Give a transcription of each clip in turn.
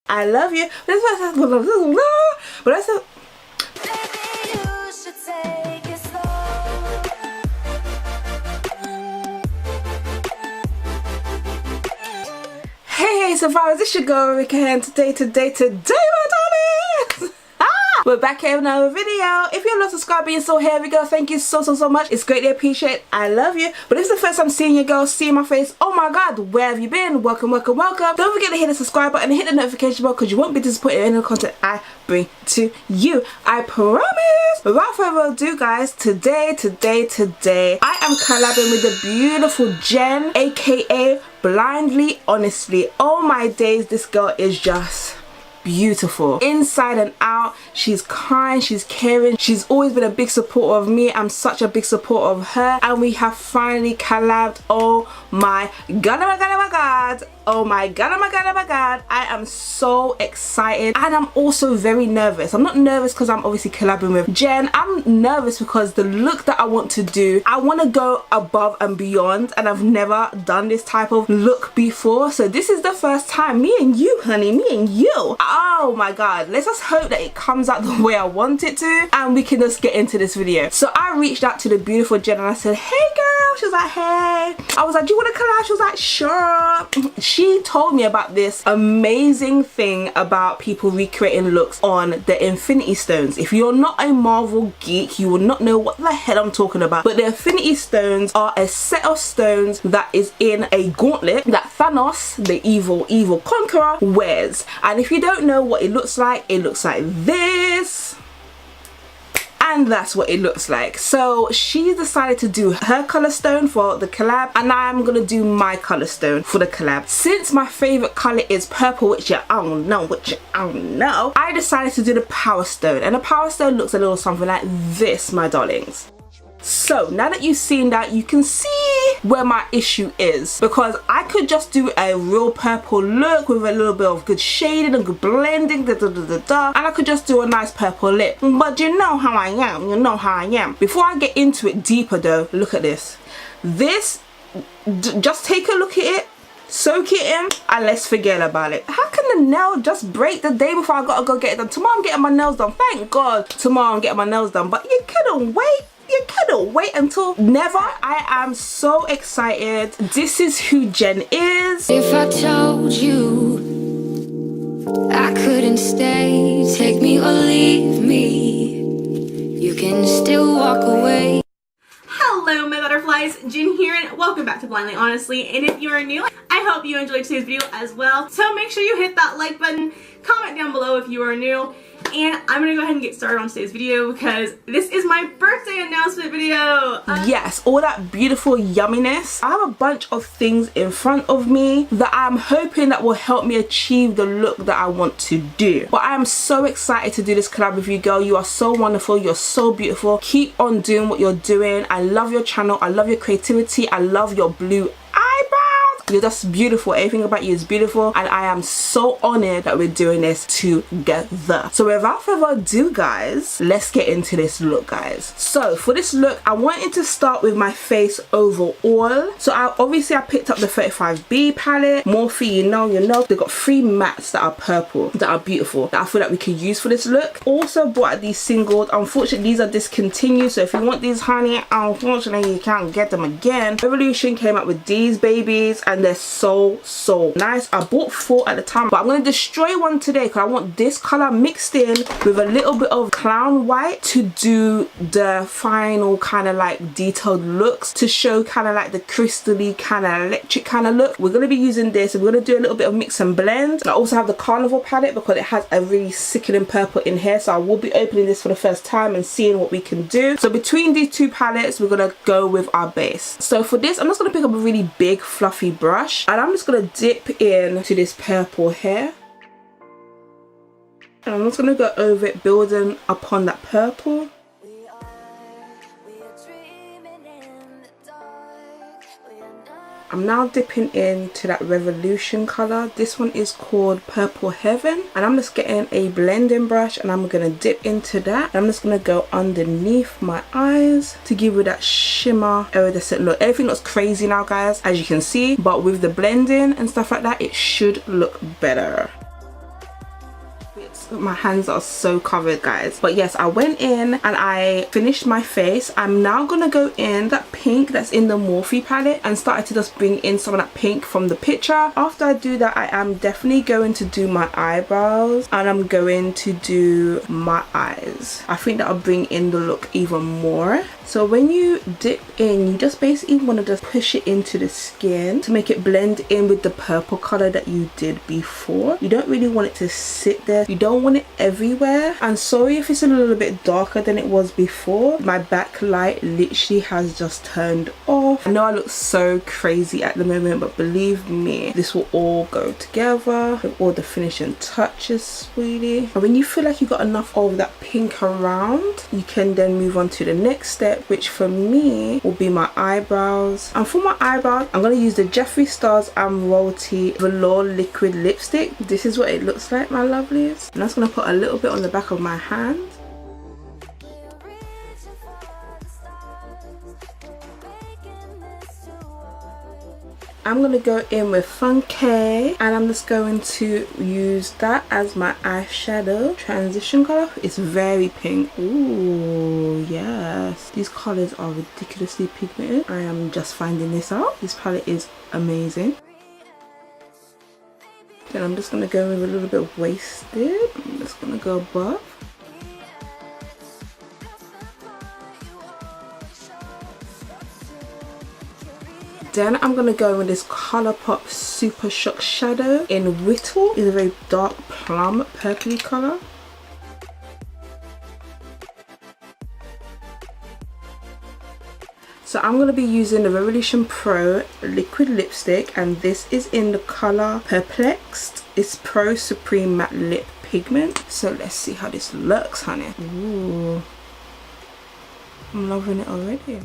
I love you. But that's Hey survivors, it's your girl Ruriko here, and today my darlings, we're back here with another video. If you're not subscribed and still here, we go, thank you so much. It's greatly appreciated. I love you. But if it's the first time seeing your girl, seeing my face, oh my god, where have you been? Welcome. Don't forget to hit the subscribe button and hit the notification bell, because you won't be disappointed in the content I bring to you, I promise. Without further ado guys, today I am collabing with the beautiful Jen, aka Blindly Honestly. Oh my days, this girl is just beautiful inside and out. She's kind, she's caring, she's always been a big supporter of me. I'm such a big supporter of her, and we have finally collabed. Oh my god, oh my god, I am so excited, and I'm also very nervous. I'm not nervous because I'm obviously collabing with Jen. I'm nervous because the look that I want to do, I want to go above and beyond, and I've never done this type of look before, so this is the first time. Me and you, honey, me and you. Oh my god, let's just hope that it comes out the way I want it to, and we can just get into this video. So I reached out to the beautiful Jen and I said, hey girl. She was like, hey. I was like, do you want to collab? She was like, sure. She told me about this amazing thing about people recreating looks on the Infinity Stones. If you're not a Marvel geek, you will not know what the hell I'm talking about, but the Infinity Stones are a set of stones that is in a gauntlet that Thanos, the evil conqueror, wears. And if you don't know what it looks like this. And that's what it looks like. So she decided to do her color stone for the collab, and I'm gonna do my color stone for the collab. Since my favorite color is purple, which I don't know, I decided to do the power stone, and the power stone looks a little something like this, my darlings. So now that you've seen that, you can see where my issue is, because I could just do a real purple look with a little bit of good shading and good blending, and I could just do a nice purple lip. But you know how I am, Before I get into it deeper though, look at this. Just take a look at it, soak it in, and let's forget about it. How can the nail just break the day before I gotta go get it done? Tomorrow I'm getting my nails done, thank god. Tomorrow I'm getting my nails done, but you couldn't wait. You couldn't wait until never. I am so excited. This is who Jen is. If I told you I couldn't stay, take me or leave me, you can still walk away. Hello my butterflies, Jen here, and welcome back to Blindly Honestly. And if you are new, I hope you enjoyed today's video as well. So make sure you hit that like button, comment down below if you are new. And I'm gonna go ahead and get started on today's video because this is my birthday announcement video. Yes, all that beautiful yumminess. I have a bunch of things in front of me that I'm hoping that will help me achieve the look that I want to do. But I am so excited to do this collab with you, girl. You are so wonderful, you're so beautiful. Keep on doing what you're doing. I love your channel, I love your creativity, I love your blue eyebrows. You're just beautiful. Everything about you is beautiful, and I am so honored that we're doing this together. So without further ado guys, let's get into this look guys. So for this look, I wanted to start with my face overall. So I picked up the 35B palette. Morphe, you know, they've got 3 mattes that are purple, that are beautiful, that I feel like we could use for this look. Also bought out these singles. Unfortunately these are discontinued, so if you want these, honey, unfortunately you can't get them again. Revolution came out with these babies, and they're so nice. I bought 4 at the time, but I'm going to destroy one today because I want this color mixed in with a little bit of clown white to do the final kind of like detailed looks, to show kind of like the crystally kind of electric kind of look. We're going to be using this, and we're going to do a little bit of mix and blend. I also have the Carnival palette because it has a really sickening purple in here, so I will be opening this for the first time and seeing what we can do. So between these 2 palettes, we're going to go with our base. So for this, I'm just going to pick up a really big fluffy brush, and I'm just going to dip into this purple here, and I'm just going to go over it, building upon that purple. I'm now dipping into that Revolution color. This one is called Purple Heaven, and I'm just getting a blending brush and I'm gonna dip into that. I'm just gonna go underneath my eyes to give you that shimmer iridescent look. Everything looks crazy now, guys, as you can see, but with the blending and stuff like that, it should look better. my hands are so covered, guys. But yes, I went in and I finished my face. I'm now gonna go in that pink that's in the Morphe palette and started to just bring in some of that pink from the picture. After I do that, I am definitely going to do my eyebrows and I'm going to do my eyes. I think that'll bring in the look even more. So when you dip in, you just basically want to just push it into the skin to make it blend in with the purple color that you did before. You don't really want it to sit there. You don't want it everywhere. And sorry if it's a little bit darker than it was before. My backlight literally has just turned off. I know I look so crazy at the moment, but believe me, this will all go together with all the finishing touches, sweetie. And when you feel like you got enough of that pink around, you can then move on to the next step, which for me will be my eyebrows. And for my eyebrows, I'm going to use the Jeffree Stars Royalty Velour Liquid Lipstick. This is what it looks like, my lovelies. And I'm just going to put a little bit on the back of my hand. I'm going to go in with Funke and I'm just going to use that as my eyeshadow transition color. It's very pink. Ooh, yes. These colors are ridiculously pigmented. I am just finding this out. This palette is amazing. Then I'm just going to go with a little bit wasted. I'm just going to go above. Then I'm going to go with this Colourpop Super Shock Shadow in Whittle. It's a very dark plum purpley colour. So I'm going to be using the Revolution Pro liquid lipstick and this is in the colour Perplexed. It's Pro Supreme Matte Lip Pigment. So let's see how this looks, honey. Ooh, I'm loving it already.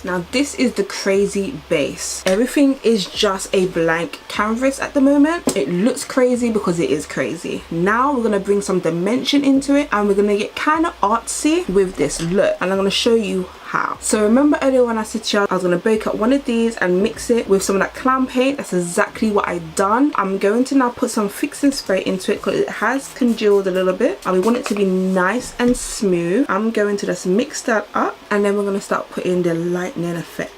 Now this is the crazy base. Everything is just a blank canvas at the moment. It looks crazy because it is crazy. Now we're going to bring some dimension into it and we're going to get kind of artsy with this look. And I'm going to show you how. So remember earlier when I said to you I was going to break up one of these and mix it with some of that clown paint? That's exactly what I've done. I'm going to now put some fixing spray into it because it has congealed a little bit and we want it to be nice and smooth. I'm going to just mix that up and then we're going to start putting the lightning effect.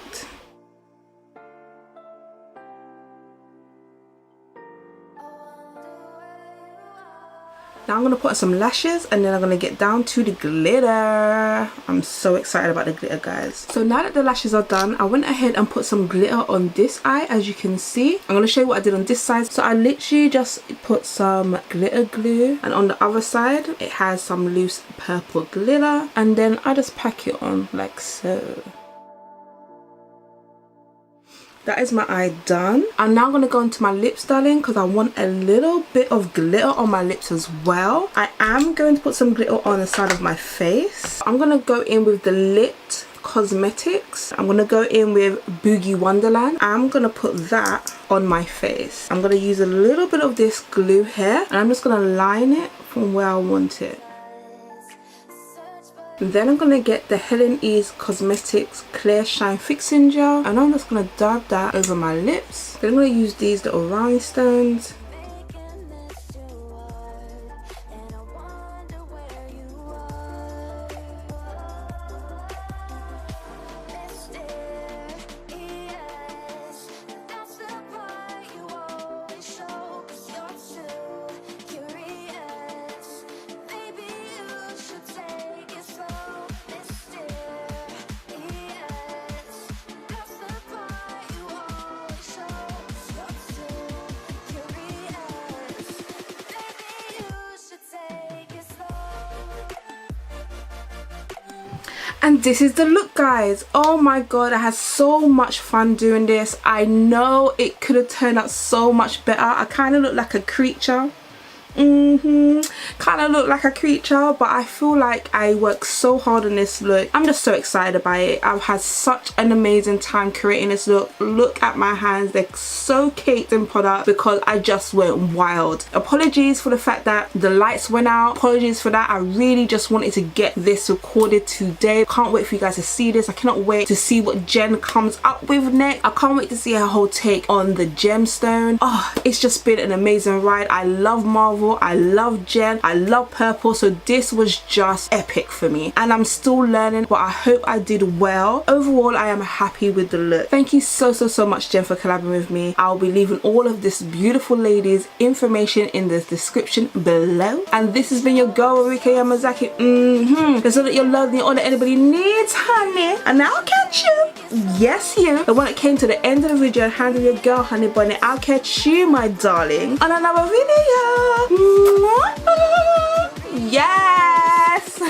Now I'm going to put on some lashes and then I'm going to get down to the glitter. I'm so excited about the glitter, guys. So now that the lashes are done, I went ahead and put some glitter on this eye, as you can see. I'm going to show you what I did on this side. So I literally just put some glitter glue and on the other side it has some loose purple glitter and then I just pack it on like so. That is my eye done. I'm now going to go into my lips, darling, because I want a little bit of glitter on my lips as well. I am going to put some glitter on the side of my face. I'm going to go in with the Lit Cosmetics. I'm going to go in with Boogie Wonderland. I'm going to put that on my face. I'm going to use a little bit of this glue here and I'm just going to line it from where I want it. Then I'm going to get the Helen E's Cosmetics Clear Shine Fixing Gel and I'm just going to dab that over my lips. Then I'm going to use these little rhinestones. And this is the look, guys. Oh my god, I had so much fun doing this. I know it could have turned out so much better. I kind of look like a creature kind of look like a creature, but I feel like I worked so hard on this look. I'm just so excited by it. I've had such an amazing time creating this look. Look at my hands, they're so caked in product because I just went wild. Apologies for the fact that the lights went out, apologies for that. I really just wanted to get this recorded today. Can't wait for you guys to see this. I cannot wait to see what Jen comes up with next. I can't wait to see her whole take on the gemstone. Oh, it's just been an amazing ride. I love Marvel, I love Jen, I love purple, so this was just epic for me, and I'm still learning, but I hope I did well. Overall, I am happy with the look. Thank you so much, Jen, for collabing with me. I'll be leaving all of this beautiful lady's information in the description below, and this has been your girl Ruriko Yamazaki. That's all that you're loving, all that anybody needs, honey, and I'll catch you, yes you, the one that came to the end of the video and handle your girl, honey bunny. I'll catch you, my darling, on another video. Yes.